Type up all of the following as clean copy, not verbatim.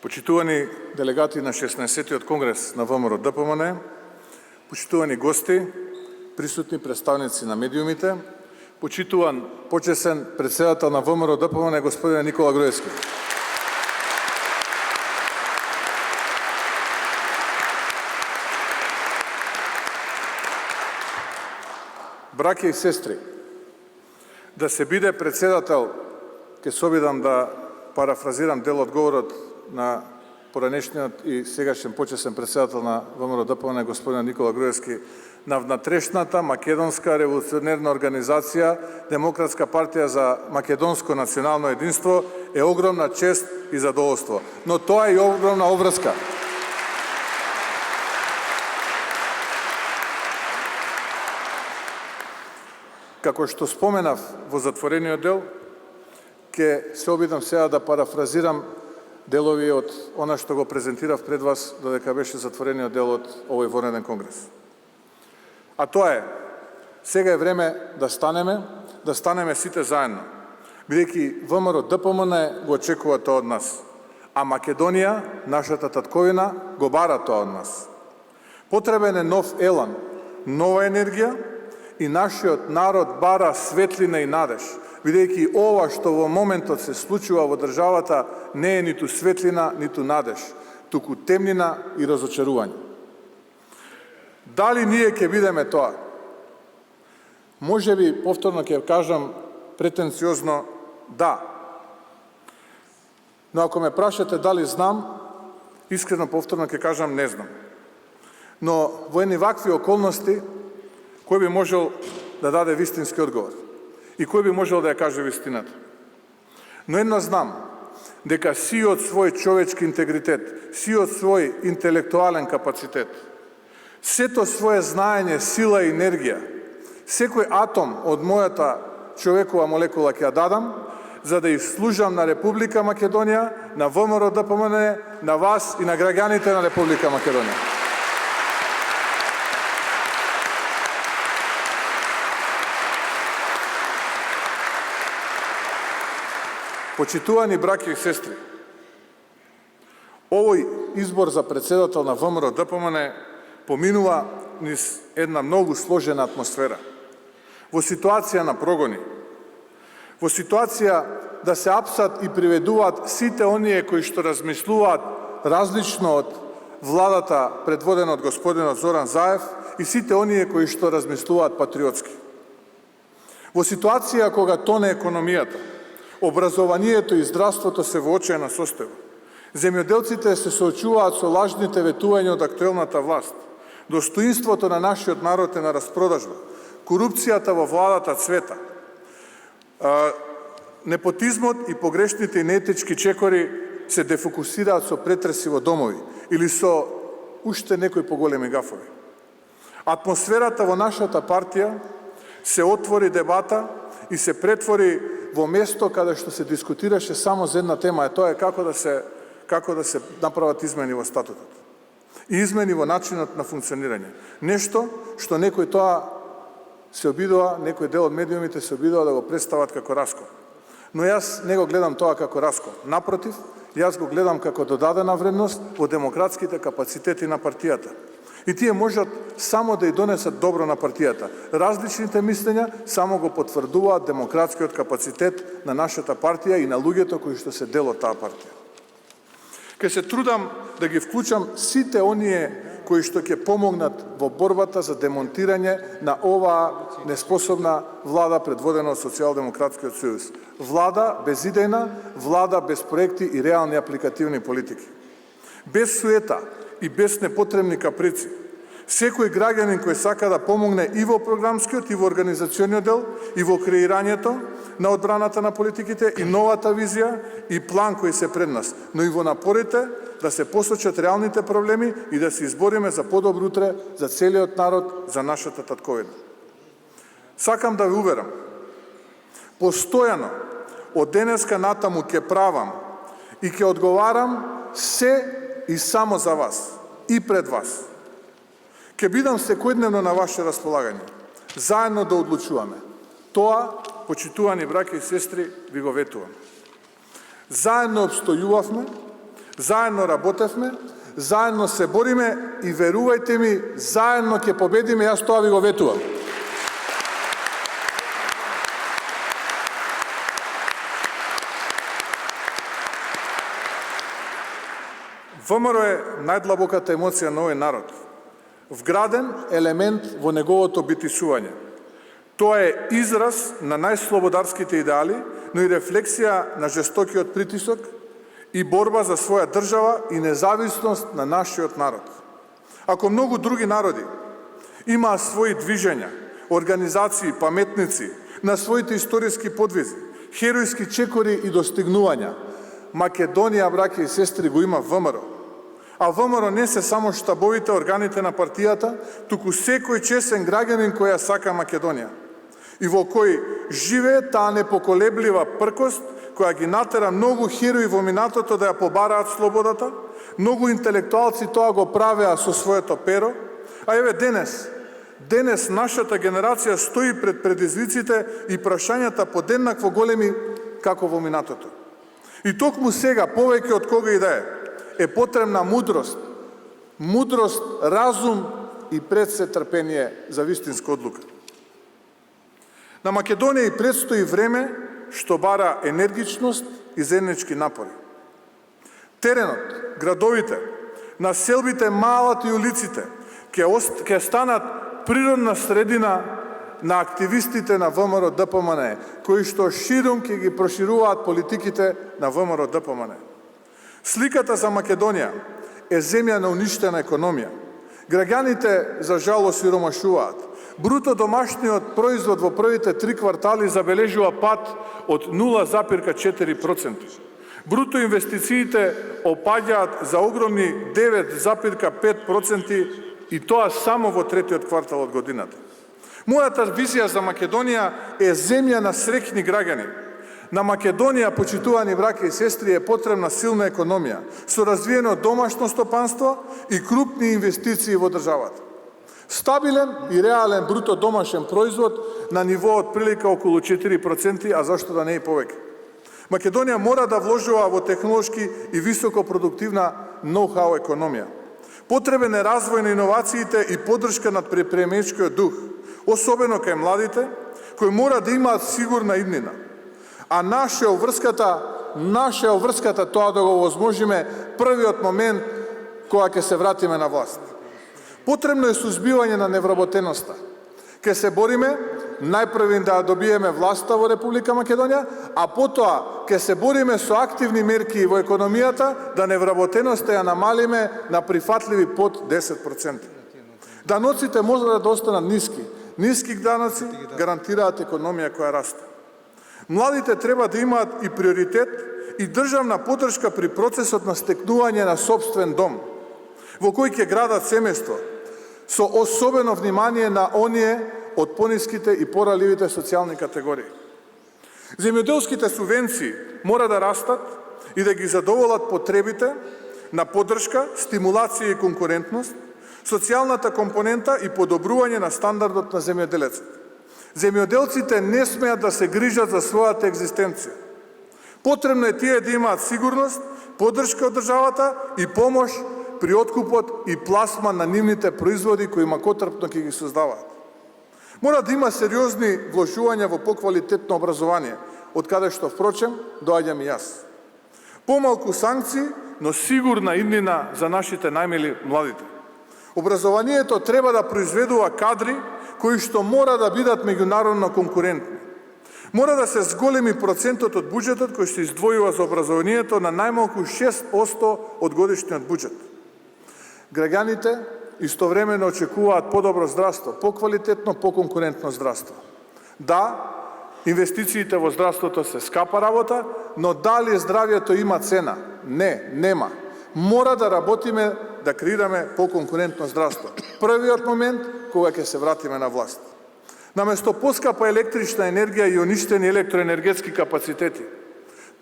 Почитувани делегати на 16-тиот конгрес на ВМРО-ДПМН, почитувани гости, присутни представници на медиумите, почитуван почесен председател на ВМРО-ДПМН господин Никола Груевски. Браќа и сестри, да се биде председател, ќе се обидам да парафразирам дел од говорот на поранешниот и сегашен почесен председател на ВМРО-ДПМН господин Никола Груевски, на внатрешната македонска револуционерна организација Демократска партија за македонско национално единство е огромна чест и задоволство, но тоа е и огромна обврска. Како што споменав во затворениот дел, ќе се обидам сега да парафразирам делови од она што го презентирав пред вас, додека беше затворениот дел од овој вонреден конгрес. А тоа е, сега е време да станеме сите заедно, бидејќи ВМРО-ДПМН го очекува тоа од нас, а Македонија, нашата татковина, го бара тоа од нас. Потребен е нов елан, нова енергија, и нашиот народ бара светлина и надеж, бидејќи ова што во моментот се случува во државата не е ниту светлина, ниту надеж, туку темнина и разочарување. Дали ние ќе бидеме тоа? Може би, повторно ќе кажам претенциозно, да. Но ако ме прашате дали знам, искрено повторно ќе кажам не знам. Но во едни вакви околности, кој би можел да даде вистински одговор? И кој би можел да ја каже вистината? Но едно знам, дека сиот свој човечки интегритет, сиот свој интелектуален капацитет, сето свое знаење, сила и енергија, секој атом од мојата човекова молекула ќе ја дадам, за да служам на Република Македонија, на ВМРО-ДПМН, на вас и на граѓаните на Република Македонија. Почитувани браќа и сестри, овој избор за председател на ВМРО-ДПМН поминува низ една многу сложена атмосфера. Во ситуација на прогони, во ситуација да се апсат и приведуваат сите оние кои што размислуваат различно од владата предводена од господинот Зоран Заев и сите оние кои што размислуваат патриотски. Во ситуација кога тоне економијата, образованието и здравството се во очајна состојба, земјоделците се соочуваат со лажните ветувања од актуелната власт, достоинството на нашиот народ е на распродажба, корупцијата во владата цвета, непотизмот и погрешните и неетички чекори се дефокусираат со претреси во домови или со уште некои поголеми гафови. Атмосферата во нашата партија се отвори дебата и се претвори во место каде што се дискутираше само за една тема, е тоа е како да се направат измени во статутот и измени во начинот на функционирање. Нешто што некој тоа се обидува, некој дел од медиумите се обидува да го представат како раскол. Но јас не го гледам тоа како раскол. Напротив, јас го гледам како додадена вредност во демократските капацитети на партијата. И тие можат само да ја донесат добро на партијата. Различните мислења само го потврдуваат демократскиот капацитет на нашата партија и на луѓето кои што се дел од таа партија. Ке се трудам да ги вклучам сите оние кои што ќе помогнат во борбата за демонтирање на оваа неспособна влада предводена од Социјалдемократскиот сојуз. Влада без идејна, влада без проекти и реални апликативни политики. Без суета и без непотребни каприци. Секој граѓанин кој сака да помогне и во програмскиот, и во организациониот дел, и во креирањето на одбраната на политиките, и новата визија, и план кој се пред нас, но и во напорите да се посочат реалните проблеми и да се избориме за подобро утре за целиот народ, за нашата татковина. Сакам да ве уверам, постојано, од денеска натаму ќе правам и ќе одговарам се и само за вас, и пред вас. Ке бидам секојдневно на ваше располагање, заедно да одлучуваме. Тоа, почитувани браќа и сестри, ви го ветувам. Заедно обстојувавме, Заедно работевме, заедно се бориме и верувајте ми, заедно ќе победиме, јас тоа ви го ветувам. ВМРО е најдлабоката емоција на овој народ, вграден елемент во неговото битишување. Тоа е израз на најслободарските идеали, но и рефлексија на жестокиот притисок и борба за своја држава и независност на нашиот народ. Ако многу други народи имаа своји движења, организации, паметници на своите историски подвизи, херојски чекори и достигнувања, Македонија, браќа и сестри, го има ВМРО. А ВМРО не се само штабовите, органите на партијата, туку секој чесен граѓанин кој ја сака Македонија и во кој живее таа непоколеблива пркост која ги натера многу херои во минатото да ја побараат слободата, многу интелектуалци тоа го правеа со своето перо, а еве денес нашата генерација стои пред предизвиците и прашањата подеднакво големи како во минатото. И токму сега, повеќе од кога и да е потребна мудрост, разум и пред се трпение за вистинска одлука. На Македонија и предстои време што бара енергичност и заеднички напори. Теренот, градовите, населбите, малата и улиците ќе станат природна средина на активистите на ВМРО ДПМН, кои што ширум ќе ги прошируваат политиките на ВМРО ДПМН. Сликата за Македонија е земја на уништена економија. Граѓаните, за жал, осиромашуваат. Бруто домашниот производ во првите 3 квартали забележува пад од 0,4%. Бруто инвестициите опаѓаат за огромни 9,5% и тоа само во третиот квартал од годината. Мојата визија за Македонија е земја на среќни граѓани. На Македонија, почитувани браќа и сестри, е потребна силна економија, со развиено домашно стопанство и крупни инвестиции во државата. Стабилен и реален бруто домашен производ на ниво од прилика околу 4%, а зашто да не и повеќе. Македонија мора да вложува во технолошки и високопродуктивна ноу-хау економија. Потребен е развој на иновациите и поддршка на предприемачкиот дух, особено кај младите, кои мора да имаат сигурна иднина. А наша е врската тоа да го возможиме првиот момент кога ќе се вратиме на власт. Потребно е сузбивање на невработеноста. Ке се бориме најпрви да добиеме власта во Република Македонија, а потоа ке се бориме со активни мерки во економијата да невработеноста ја намалиме на прифатливи под 10%. Даноците може да останат ниски. Ниски даноци гарантираат економија која расте. Младите треба да имаат и приоритет и државна поддршка при процесот на стекнување на сопствен дом, во кој ќе градат семејство, со особено внимание на оние од пониските и пораливите социјални категории. Земјоделските субвенции мора да растат и да ги задоволат потребите на поддршка, стимулација и конкурентност, социјалната компонента и подобрување на стандардот на земјоделецот. Земјоделците не смеат да се грижат за својата екзистенција. Потребно е тие да имаат сигурност, поддршка од државата и помош при откупот и пласма на нивните производи кои макотрпно ќе ги создаваат. Мора да има сериозни вложувања во поквалитетно образование, од каде што, впрочем, доаѓам и јас. Помалку санкции, но сигурна иднина за нашите најмили младите. Образованието треба да произведува кадри кои што мора да бидат меѓународно конкурентни. Мора да се зголеми процентот од буџетот кој се издвојува за образованието на најмалку 6% од годишниот буџет. Граѓаните истовремено очекуваат подобро здравство, поквалитетно, поконкурентно здравство. Да, инвестициите во здравството се скапа работа, но дали здравјето има цена? Не, нема. Мора да работиме да креираме поконкурентно здравство. Првиот момент кога ќе се вратиме на власт. Наместо поскапа електрична енергија и уништени електроенергетски капацитети.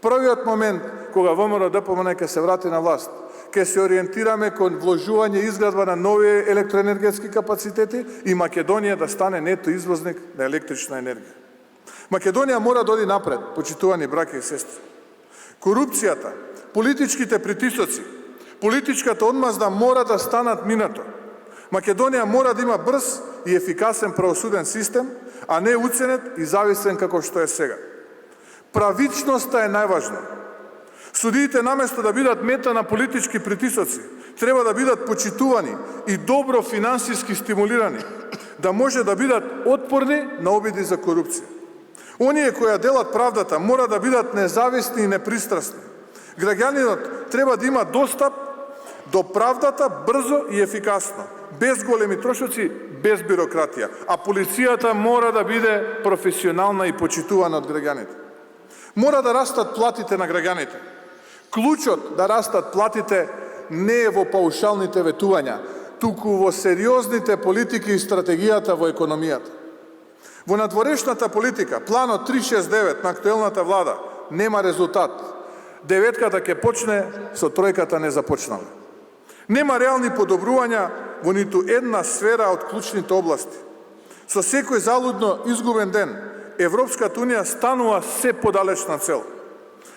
Првиот момент кога ВМРО ДПМН ќе се врати на власт, ќе се ориентираме кон вложување и изградба на нови електроенергетски капацитети и Македонија да стане нето извозник на електрична енергија. Македонија мора да оди напред, почитувани браќа и сестри. Корупцијата, политичките притисоци Политичката одмазда мора да станат минато. Македонија мора да има брз и ефикасен правосуден систем, а не уценет и зависен како што е сега. Правичноста е најважна. Судиите наместо да бидат мета на политички притисоци, треба да бидат почитувани и добро финансиски стимулирани, да може да бидат отпорни на обиди за корупција. Оние кои делат правдата мора да бидат независни и непристрасни. Граѓанинот треба да има достап до правдата брзо и ефикасно, без големи трошоци, без бирократија. А полицијата мора да биде професионална и почитувана од граѓаните. Мора да растат платите на граѓаните. Клучот да растат платите не е во паушалните ветувања, туку во сериозните политики и стратегијата во економијата. Во надворешната политика, планот 369 на актуелната влада нема резултат. Деветката ќе почне, со тројката не започнала. Нема реални подобрувања во ниту една сфера од клучните области. Со секој залудно изгубен ден, Европската унија станува се подалечна цел.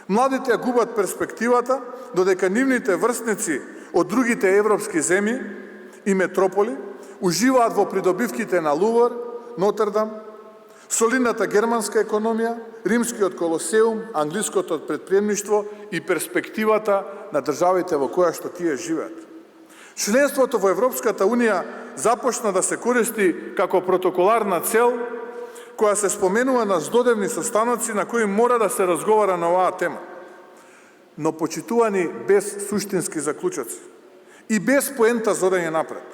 Младите губат перспективата, додека нивните врсници од другите европски земји и метрополи уживаат во придобивките на Лувр, Нотердам, солидната германска економија, римскиот колосеум, англиското предприемништво и перспективата на државите во која што тие живеат. Членството во Европската унија започна да се користи како протоколарна цел, која се споменува на здодевни состаноци на кои мора да се разговара на оваа тема. Но почитувани без суштински заклучоци и без поента за одење напред.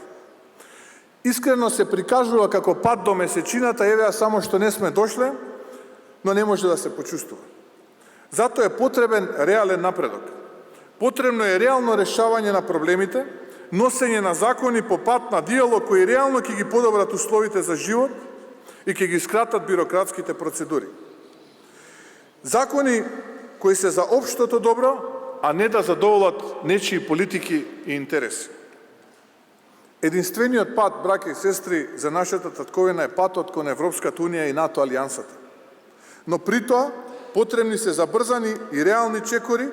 Искрено се прикажува како пат до месечината, евеа само што не сме дошле, но не може да се почувствува. Затоа е потребен реален напредок. Потребно е реално решавање на проблемите, носење на закони по пат на диалог кои реално ќе ги подобрат условите за живот и ќе ги скратат бирократските процедури. Закони кои се за општото добро, а не да задоволат нечии политики и интереси. Единствениот пат, браќа и сестри, за нашата татковина е патот кон Европската унија и НАТО алијансата. Но при тоа потребни се забрзани и реални чекори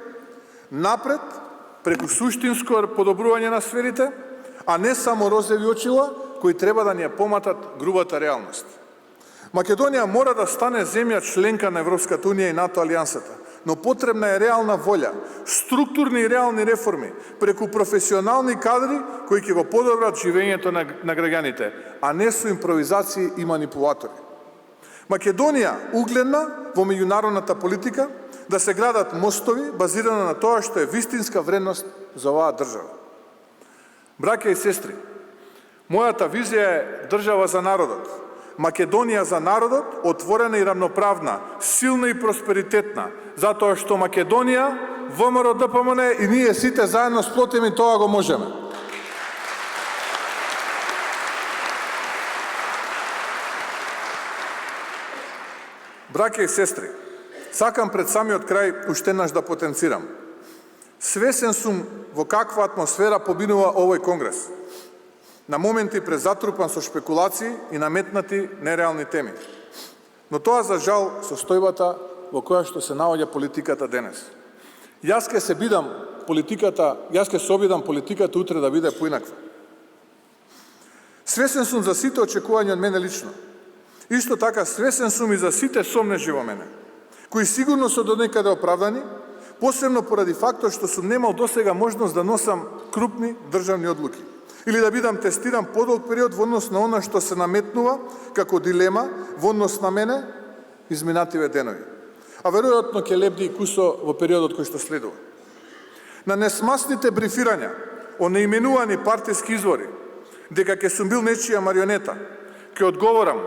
напред преку суштинско подобрување на сферите, а не само розови очила кои треба да ни ја поматат грубата реалност. Македонија мора да стане земја членка на Европската унија и НАТО алијансата, но потребна е реална волја, структурни и реални реформи преку професионални кадри кои ќе го подобрат живењето на граѓаните, а не со импровизации и манипулатори. Македонија угледна во меѓународната политика да се градат мостови базирано на тоа што е вистинска вредност за оваа држава. Браќа и сестри, мојата визија е држава за народот, Македонија за народот, отворена и равноправна, силна и просперитетна, затоа што Македонија, ВМРО ДПМН и ние сите заедно сплотени тоа го можеме. Браќа и сестри, сакам пред самиот крај уште еднаш да потенцирам. Свесен сум во каква атмосфера побинува овој конгрес. На моменти презатрупан со шпекулации и наметнати нереални теми. Но тоа за жал состојбата во која што се наоѓа политиката денес. Јас ќе се обидам политиката утре да биде поинаква. Свесен сум за сите очекувања од мене лично. Исто така свесен сум и за сите сомнежи во мене, кои сигурно се донекаде оправдани, посебно поради фактот што сум немал досега можност да носам крупни државни одлуки или да бидам тестиран подолг период во однос на она што се наметнува како дилема во однос на мене изминативе денови. А веројатно ќе лепди и кусо во периодот кој што следува. На несмасните брифирања о неименувани партиски извори, дека ќе сум бил нечија марионета, ќе одговорам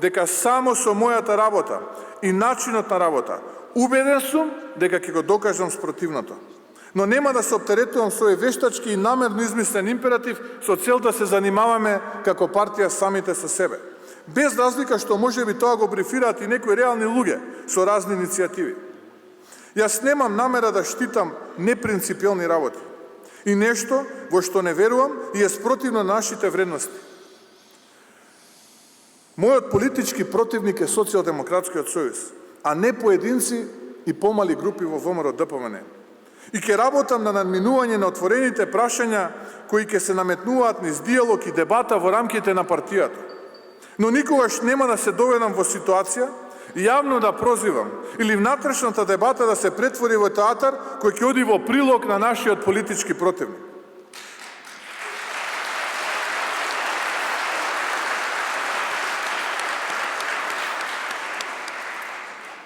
дека само со мојата работа и начинот на работа убеден сум дека ќе го докажам спротивното. Но нема да се оптеретувам со овој вештачки и намерно измислен императив со цел да се занимаваме како партија самите со себе. Без разлика што можеби тоа го брифираат и некои реални луѓе со разни иницијативи. Јас немам намера да штитам непринципиелни работи и нешто во што не верувам и е спротивно на нашите вредности. Мојот политички противник е Социјалдемократскиот сојуз, а не поединци и помали групи во ВМРО ДПМН. И ќе работам на надминување на отворените прашања кои ќе се наметнуваат низ диалог и дебата во рамките на партијата. Но никогаш нема да се доведам во ситуација јавно да прозивам или внатрешната дебата да се претвори во театар кој ќе оди во прилог на нашиот политички противник.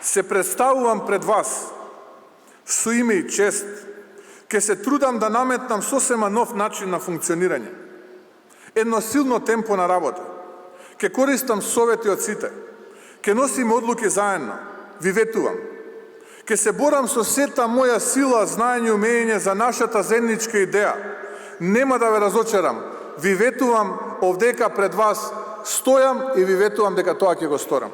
Се представувам пред вас со име и чест, ќе се трудам да наметнам сосема нов начин на функционирање. Едно силно темпо на работа. Ќе користам совети од сите. Ќе носим одлуки заедно. Ви ветувам. Ќе се борам со сета моја сила, знаење и умење за нашата заедничка идеја. Нема да ве разочарам. Ви ветувам овдека пред вас стојам и ви ветувам дека тоа ќе го сторам.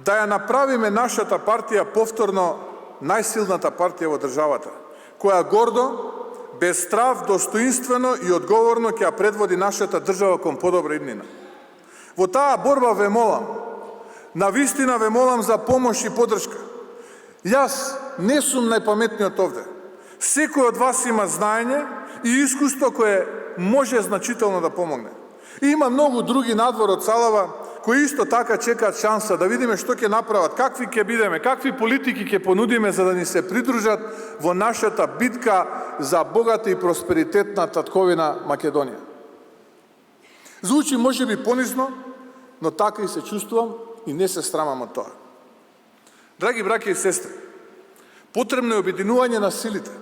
Да ја направиме нашата партија повторно најсилната партија во државата, која гордо, без страв, достоинствено и одговорно ќе ја предводи нашата држава кон подобра иднина. Во таа борба ве молам, навистина ве молам за помош и поддршка. Јас не сум најпаметниот овде. Секој од вас има знаење и искуство кое може значително да помогне. И има многу други надвор од салава кои исто така чекаат шанса да видиме што ќе направат, какви ќе бидеме, какви политики ќе понудиме за да ни се придружат во нашата битка за богата и просперитетна татковина Македонија. Звучи можеби понизно, но така и се чувствувам и не се срамам од тоа. Драги браќа и сестри, потребно е обединување на силите.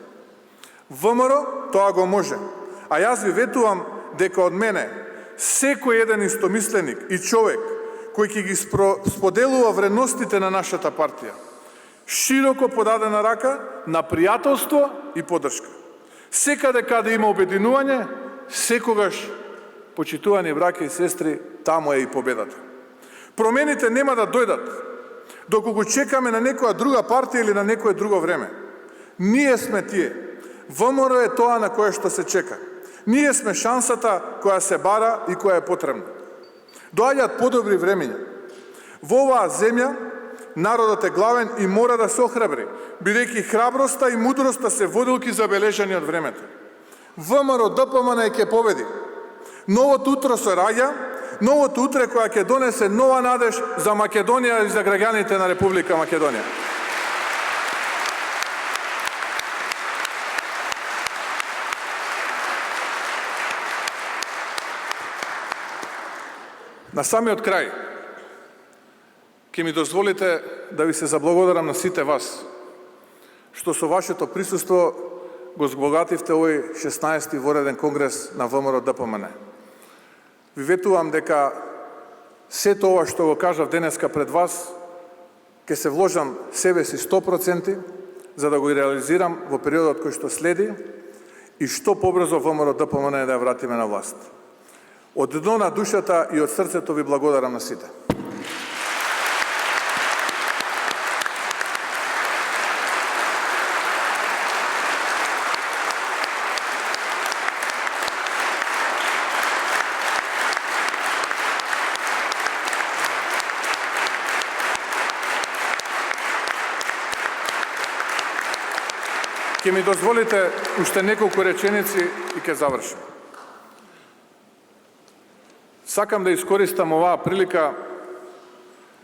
ВМРО тоа го може, а јас ви ветувам дека од мене секој еден истомисленик и човек кој ќе ги споделува вредностите на нашата партија, широко подадена рака на пријателство и поддршка. Секаде каде има обединување, секогаш, почитувани браќа и сестри, таму е и победата. Промените нема да дојдат доколку чекаме на некоја друга партија или на некое друго време. Ние сме тие. ВМРО е тоа на кое што се чека. Ние сме шансата која се бара и која е потребна. Доаѓаат подобри времења. Во оваа земја народот е главен и мора да се охрабри, бидејќи храброста и мудроста се водилки забележани од времето. ВМРО ДПМН ќе победи. Новото утро се раѓа, новото утре која ќе донесе нова надеж за Македонија и за граѓаните на Република Македонија. На самиот крај, ќе ми дозволите да ви се заблагодарам на сите вас, што со вашето присуство го збогативте овој 16-ти вореден конгрес на ВМРО ДПМН. Ви ветувам дека сето ова што го кажав денеска пред вас, ќе се вложам себе си 100%, за да го реализирам во периодот кој што следи и што побрзо ВМРО ДПМН да ја вратиме на власт. Од дно на душата и од срцето ви благодарам на сите. Ќе ми дозволите уште неколку реченици и ќе завршим. Сакам да искористам оваа прилика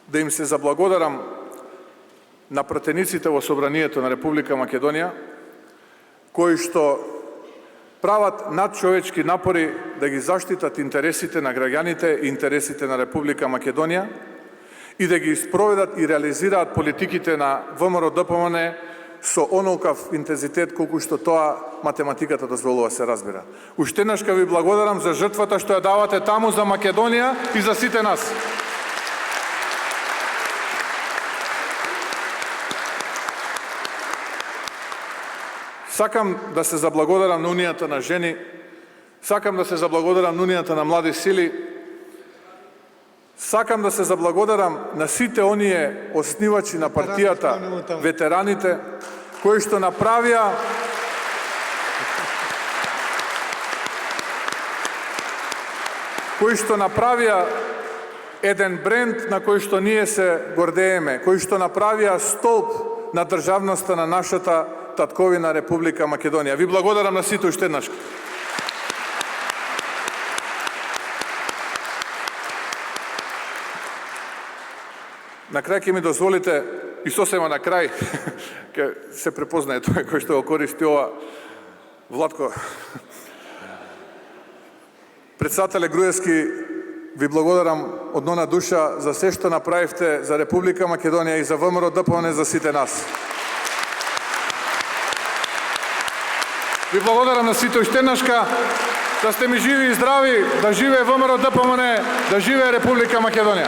да им се заблагодарам на пратениците во Собранието на Република Македонија, кои што прават надчовечки напори да ги заштитат интересите на граѓаните и интересите на Република Македонија и да ги спроведат и реализираат политиките на ВМРО ДПМН со онолкав интензитет колку што тоа математиката дозволува се разбира. Уште еднаш ви благодарам за жртвата што ја давате таму за Македонија и за сите нас. Сакам да се заблагодарам на Унијата на жени, сакам да се заблагодарам на Унијата на млади сили, сакам да се заблагодарам на сите оние основачи на партијата, ветераните, кои што направија еден бренд на кој што ние се гордееме, кој што направија столб на државноста на нашата татковина Република Македонија. Ви благодарам на сите уште еднаш. На крај ќе ми дозволите, и сосема на крај, ќе се препознае тој кој што го користи ова, Владко. Председателе Груевски, ви благодарам од нона душа за се што направивте за Република Македонија и за ВМРО ДПМН за сите нас. Ви благодарам на сите уште еднашка, да сте ми живи и здрави, да живее ВМРО ДПМН, да живее Република Македонија.